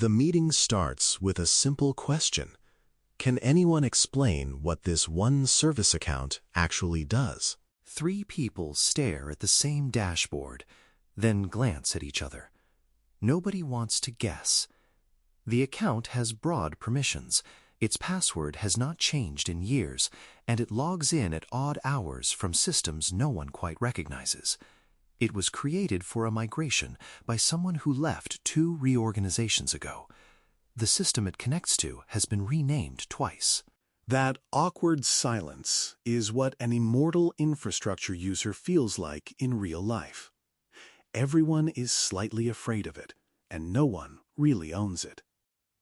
The meeting starts with a simple question. Can anyone explain what this one service account actually does? 3 people stare at the same dashboard, then glance at each other. Nobody wants to guess. The account has broad permissions. Its password has not changed in years, and it logs in at odd hours from systems no one quite recognizes. It was created for a migration by someone who left 2 reorganizations ago. The system it connects to has been renamed twice. That awkward silence is what an Immortal infrastructure user feels like in real life. Everyone is slightly afraid of it, and no one really owns it.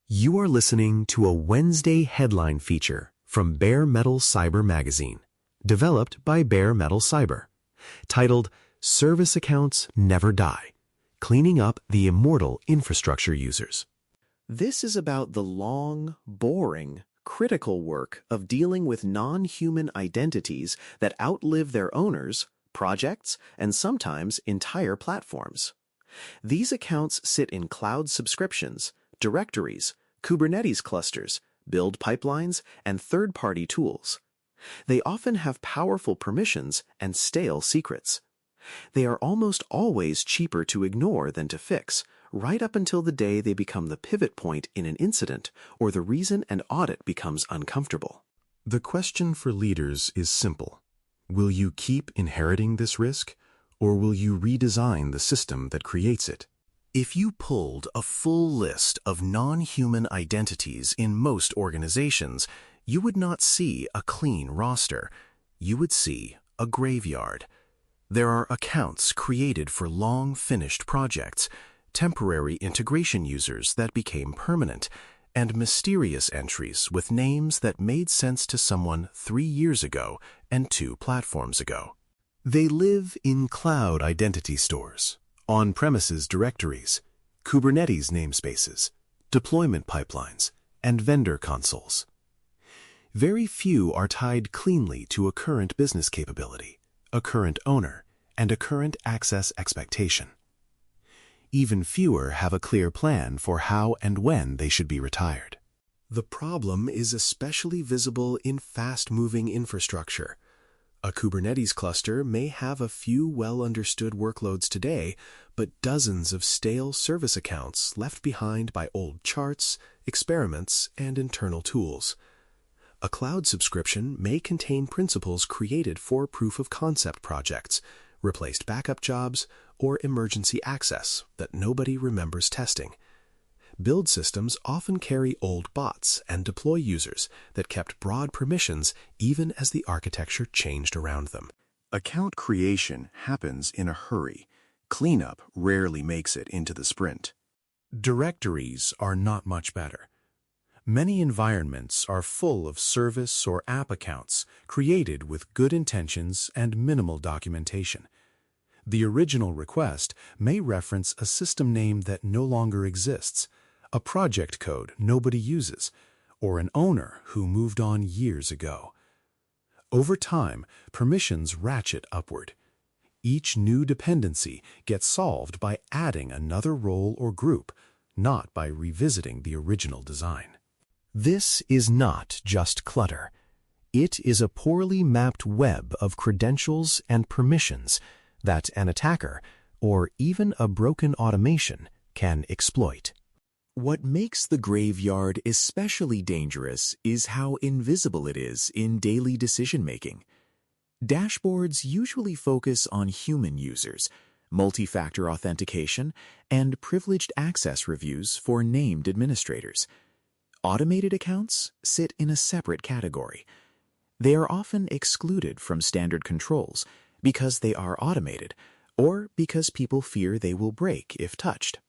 You are listening to a Wednesday headline feature from Bare Metal Cyber magazine, developed by Bare Metal Cyber, titled Service Accounts Never Die, Cleaning Up the Immortal Infrastructure Users. This is about the long, boring, critical work of dealing with non-human identities that outlive their owners, projects, and sometimes entire platforms. These accounts sit in cloud subscriptions, directories, Kubernetes clusters, build pipelines, and third-party tools. They often have powerful permissions and stale secrets. They are almost always cheaper to ignore than to fix, right up until the day they become the pivot point in an incident or the reason an audit becomes uncomfortable. The question for leaders is simple. Will you keep inheriting this risk, or will you redesign the system that creates it? If you pulled a full list of non-human identities in most organizations, you would not see a clean roster. You would see a graveyard. There are accounts created for long-finished projects, temporary integration users that became permanent, and mysterious entries with names that made sense to someone 3 years ago and 2 platforms ago. They live in cloud identity stores, on-premises directories, Kubernetes namespaces, deployment pipelines, and vendor consoles. Very few are tied cleanly to a current business capability, a current owner, and a current access expectation. Even fewer have a clear plan for how and when they should be retired. The problem is especially visible in fast-moving infrastructure. A Kubernetes cluster may have a few well-understood workloads today, but dozens of stale service accounts left behind by old charts, experiments, and internal tools. A cloud subscription may contain principles created for proof-of-concept projects, replaced backup jobs, or emergency access that nobody remembers testing. Build systems often carry old bots and deploy users that kept broad permissions even as the architecture changed around them. Account creation happens in a hurry. Cleanup rarely makes it into the sprint. Directories are not much better. Many environments are full of service or app accounts created with good intentions and minimal documentation. The original request may reference a system name that no longer exists, a project code nobody uses, or an owner who moved on years ago. Over time, permissions ratchet upward. Each new dependency gets solved by adding another role or group, not by revisiting the original design. This is not just clutter. It is a poorly mapped web of credentials and permissions that an attacker, or even a broken automation, can exploit. What makes the graveyard especially dangerous is how invisible it is in daily decision-making. Dashboards usually focus on human users, multi-factor authentication, and privileged access reviews for named administrators. Automated accounts sit in a separate category. They are often excluded from standard controls because they are automated or because people fear they will break if touched.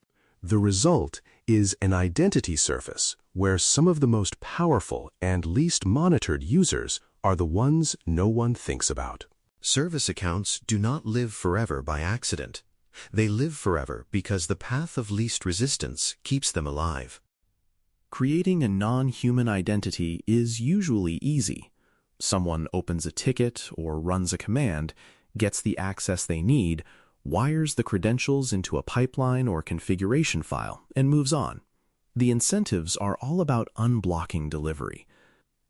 The result is an identity surface where some of the most powerful and least monitored users are the ones no one thinks about. Service accounts do not live forever by accident. They live forever because the path of least resistance keeps them alive. Creating a non-human identity is usually easy. Someone opens a ticket or runs a command, gets the access they need, wires the credentials into a pipeline or configuration file, and moves on. The incentives are all about unblocking delivery.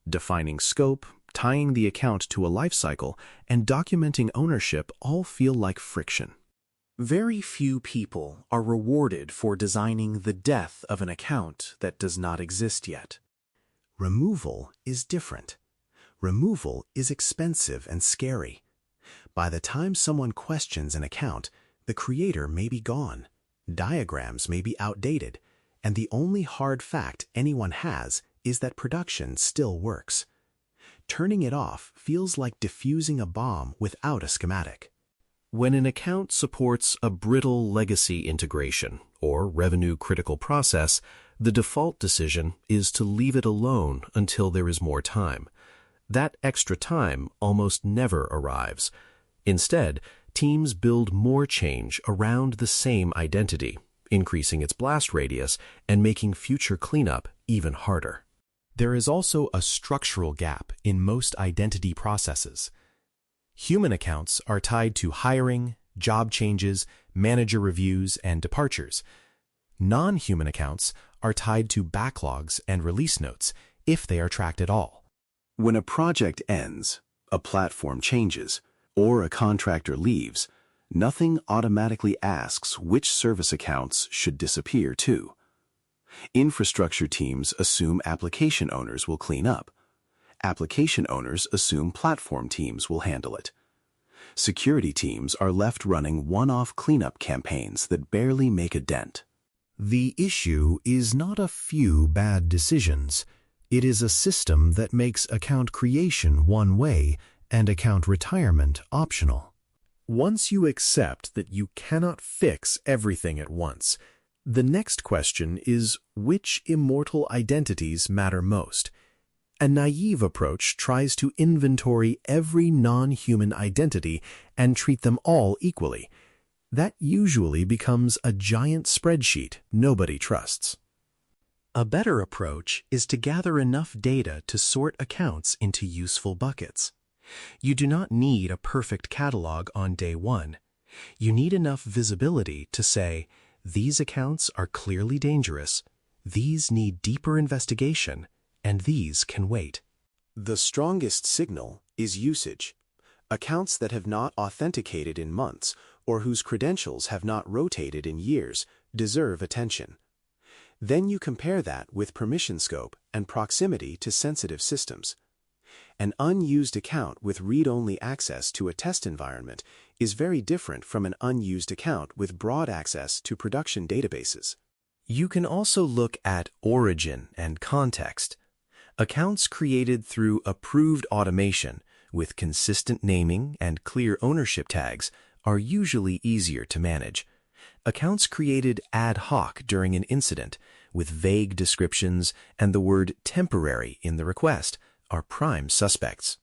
Defining scope, tying the account to a lifecycle, and documenting ownership all feel like friction. Very few people are rewarded for designing the death of an account that does not exist yet. Removal is different. Removal is expensive and scary. By the time someone questions an account, the creator may be gone, diagrams may be outdated, and the only hard fact anyone has is that production still works. Turning it off feels like defusing a bomb without a schematic. When an account supports a brittle legacy integration or revenue-critical process, the default decision is to leave it alone until there is more time. That extra time almost never arrives. Instead, teams build more change around the same identity, increasing its blast radius and making future cleanup even harder. There is also a structural gap in most identity processes. Human accounts are tied to hiring, job changes, manager reviews, and departures. Non-human accounts are tied to backlogs and release notes, if they are tracked at all. When a project ends, a platform changes, or a contractor leaves, nothing automatically asks which service accounts should disappear too. Infrastructure teams assume application owners will clean up. Application owners assume platform teams will handle it. Security teams are left running one-off cleanup campaigns that barely make a dent. The issue is not a few bad decisions. It is a system that makes account creation one way and account retirement optional. Once you accept that you cannot fix everything at once, the next question is which immortal identities matter most. A naive approach tries to inventory every non-human identity and treat them all equally. That usually becomes a giant spreadsheet nobody trusts. A better approach is to gather enough data to sort accounts into useful buckets. You do not need a perfect catalog on day one. You need enough visibility to say, these accounts are clearly dangerous, these need deeper investigation, and these can wait. The strongest signal is usage. Accounts that have not authenticated in months or whose credentials have not rotated in years deserve attention. Then you compare that with permission scope and proximity to sensitive systems. An unused account with read-only access to a test environment is very different from an unused account with broad access to production databases. You can also look at origin and context. Accounts created through approved automation with consistent naming and clear ownership tags are usually easier to manage. Accounts created ad hoc during an incident with vague descriptions and the word temporary in the request are prime suspects.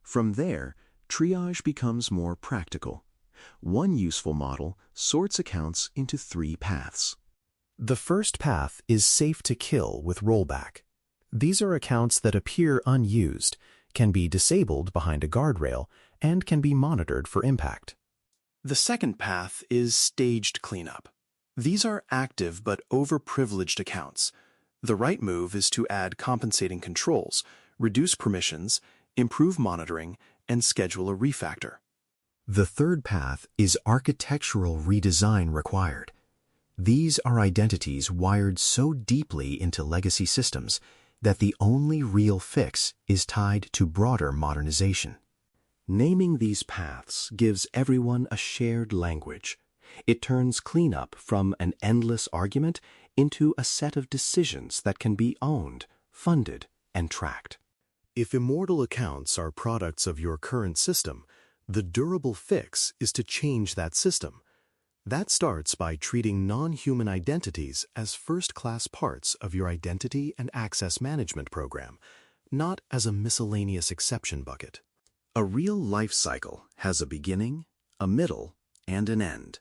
From there, triage becomes more practical. One useful model sorts accounts into 3 paths. The first path is safe to kill with rollback. These are accounts that appear unused, can be disabled behind a guardrail, and can be monitored for impact. The second path is staged cleanup. These are active but overprivileged accounts. The right move is to add compensating controls, reduce permissions, improve monitoring, and schedule a refactor. The third path is architectural redesign required. These are identities wired so deeply into legacy systems that the only real fix is tied to broader modernization. Naming these paths gives everyone a shared language. It turns cleanup from an endless argument into a set of decisions that can be owned, funded, and tracked. If immortal accounts are products of your current system, the durable fix is to change that system. That starts by treating non-human identities as first-class parts of your identity and access management program, not as a miscellaneous exception bucket. A real life cycle has a beginning, a middle, and an end.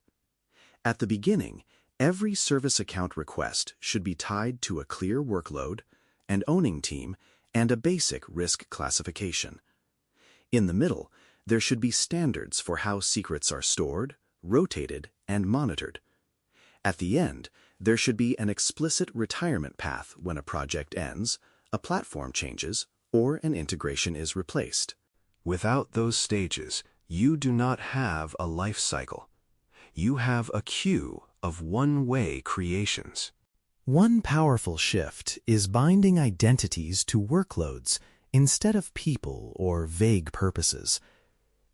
At the beginning, every service account request should be tied to a clear workload, an owning team, and a basic risk classification. In the middle, there should be standards for how secrets are stored, rotated, and monitored. At the end, there should be an explicit retirement path when a project ends, a platform changes, or an integration is replaced. Without those stages, you do not have a life cycle. You have a queue of one-way creations. One powerful shift is binding identities to workloads instead of people or vague purposes.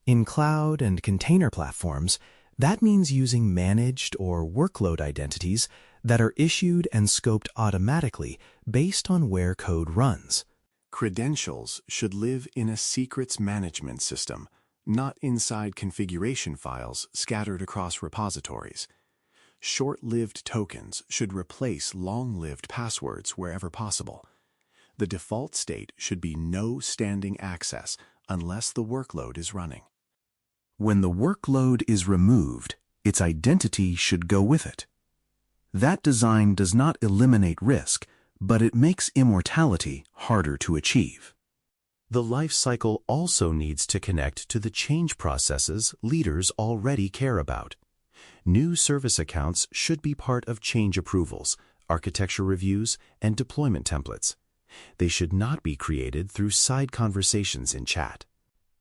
In cloud and container platforms, that means using managed or workload identities that are issued and scoped automatically based on where code runs. Credentials should live in a secrets management system, not inside configuration files scattered across repositories. Short-lived tokens should replace long-lived passwords wherever possible. The default state should be no standing access unless the workload is running. When the workload is removed, its identity should go with it. That design does not eliminate risk, but it makes immortality harder to achieve. The life cycle also needs to connect to the change processes leaders already care about. New service accounts should be part of change approvals, architecture reviews, and deployment templates. They should not be created through side conversations in chat.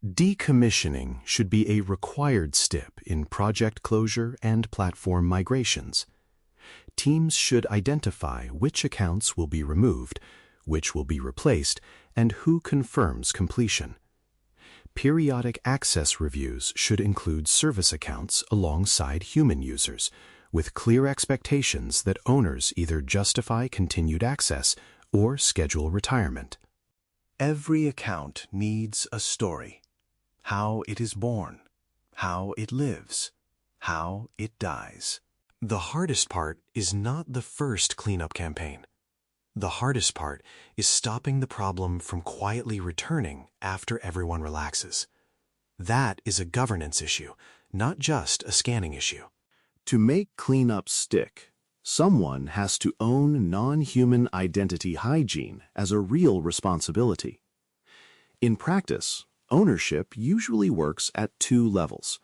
Decommissioning should be a required step in project closure and platform migrations. Teams should identify which accounts will be removed, which will be replaced, and who confirms completion. Periodic access reviews should include service accounts alongside human users, with clear expectations that owners either justify continued access or schedule retirement. Every account needs a story. How it is born, how it lives, how it dies. The hardest part is not the first cleanup campaign. The hardest part is stopping the problem from quietly returning after everyone relaxes. That is a governance issue, not just a scanning issue. To make cleanup stick, someone has to own non-human identity hygiene as a real responsibility. In practice, ownership usually works at two levels.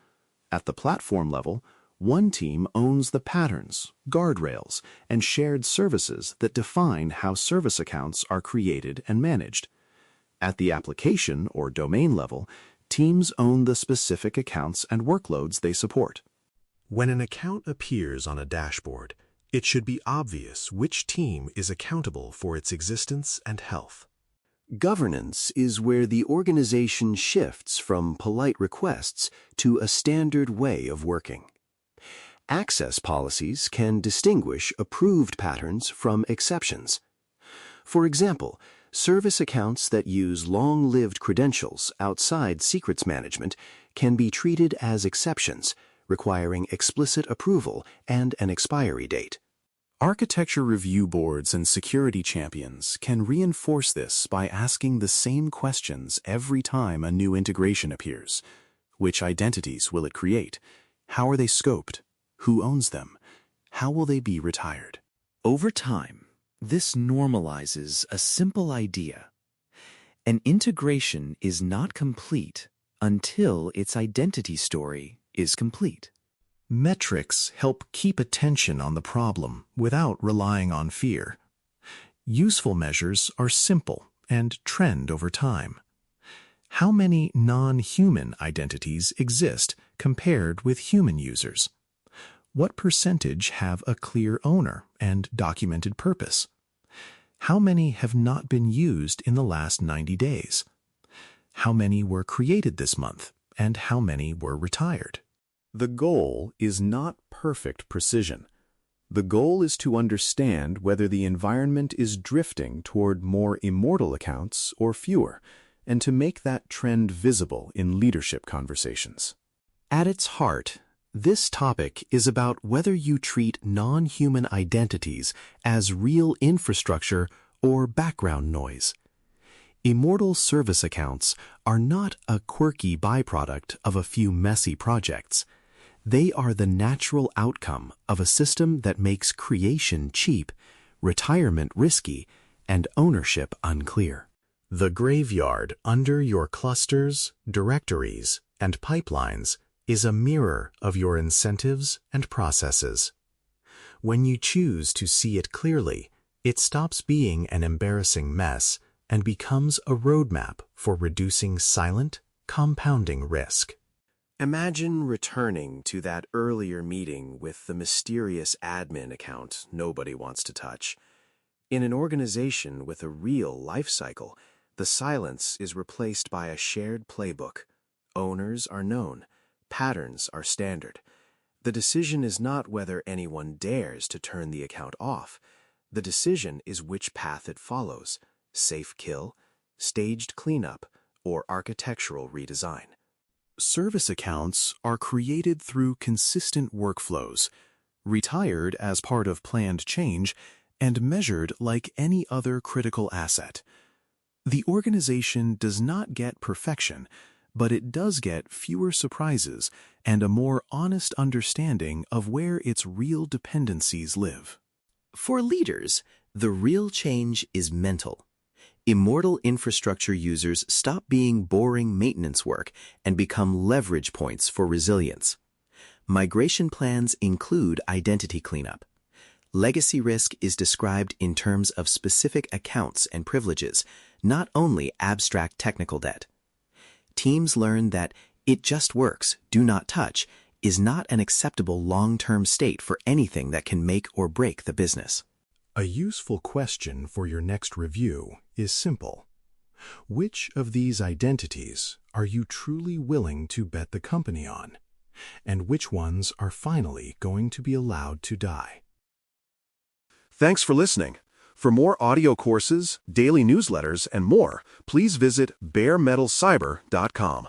At the platform level, one team owns the patterns, guardrails, and shared services that define how service accounts are created and managed. At the application or domain level, teams own the specific accounts and workloads they support. When an account appears on a dashboard, it should be obvious which team is accountable for its existence and health. Governance is where the organization shifts from polite requests to a standard way of working. Access policies can distinguish approved patterns from exceptions. For example, service accounts that use long-lived credentials outside secrets management can be treated as exceptions, requiring explicit approval and an expiry date. Architecture review boards and security champions can reinforce this by asking the same questions every time a new integration appears. Which identities will it create? How are they scoped? Who owns them? How will they be retired? Over time, this normalizes a simple idea. An integration is not complete until its identity story is complete. Metrics help keep attention on the problem without relying on fear. Useful measures are simple and trend over time. How many non-human identities exist compared with human users? What percentage have a clear owner and documented purpose? How many have not been used in the last 90 days? How many were created this month, and how many were retired? The goal is not perfect precision. The goal is to understand whether the environment is drifting toward more immortal accounts or fewer, and to make that trend visible in leadership conversations. At its heart, this topic is about whether you treat non-human identities as real infrastructure or background noise. Immortal service accounts are not a quirky byproduct of a few messy projects. They are the natural outcome of a system that makes creation cheap, retirement risky, and ownership unclear. The graveyard under your clusters, directories, and pipelines is a mirror of your incentives and processes. When you choose to see it clearly, it stops being an embarrassing mess and becomes a roadmap for reducing silent, compounding risk. Imagine returning to that earlier meeting with the mysterious admin account nobody wants to touch. In an organization with a real life cycle, the silence is replaced by a shared playbook. Owners are known. Patterns are standard. The decision is not whether anyone dares to turn the account off. The decision is which path it follows: safe kill, staged cleanup, or architectural redesign. Service accounts are created through consistent workflows, retired as part of planned change, and measured like any other critical asset. The organization does not get perfection, but it does get fewer surprises and a more honest understanding of where its real dependencies live. For leaders, the real change is mental. Immortal infrastructure users stop being boring maintenance work and become leverage points for resilience. Migration plans include identity cleanup. Legacy risk is described in terms of specific accounts and privileges, not only abstract technical debt. Teams learn that "it just works, do not touch" is not an acceptable long-term state for anything that can make or break the business. A useful question for your next review is simple. Which of these identities are you truly willing to bet the company on? And which ones are finally going to be allowed to die? Thanks for listening. For more audio courses, daily newsletters, and more, please visit baremetalcyber.com.